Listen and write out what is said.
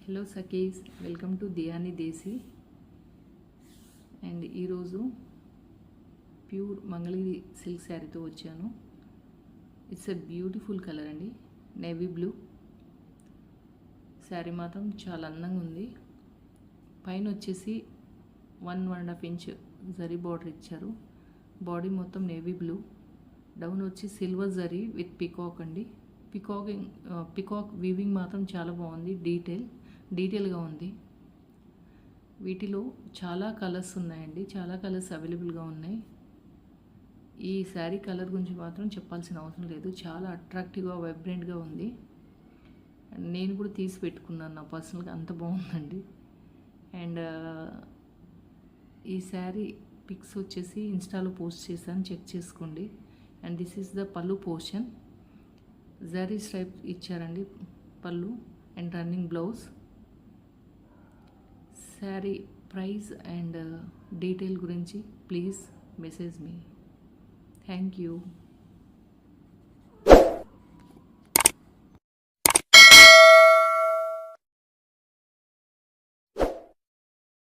Hello సఖీస్, welcome to Dhiyani Desi. And ఈరోజు pure Mangalagiri silk శారీతో వచ్చాను. ఇట్స్ ఎ బ్యూటిఫుల్ కలర్ అండి, నేవీ బ్లూ. శారీ మాత్రం చాలా అందంగా ఉంది. పైన వచ్చేసి 1.5 ఇంచ్ జరీ బార్డర్ ఇచ్చారు. బాడీ మొత్తం నేవీ బ్లూ, డౌన్ వచ్చి సిల్వర్ జరీ విత్ పికాక్ అండి. పికాక్ వీవింగ్ మాత్రం చాలా బాగుంది. డీటెయిల్గా ఉంది. వీటిలో చాలా కలర్స్ ఉన్నాయండి, చాలా కలర్స్ అవైలబుల్గా ఉన్నాయి. ఈ శారీ కలర్ గురించి మాత్రం చెప్పాల్సిన అవసరం లేదు, చాలా అట్రాక్టివ్గా వైబ్రెంట్గా ఉంది. నేను కూడా తీసి పెట్టుకున్నాను నా పర్సనల్గా, అంత బాగుందండి. అండ్ ఈ శారీ పిక్స్ వచ్చేసి ఇన్స్టాలో పోస్ట్ చేశాను, చెక్ చేసుకోండి. And this is the pallu portion. Zari stripe ఇచ్చారండి pallu and running blouse. Sari price and detail గురించి please message me. Thank you.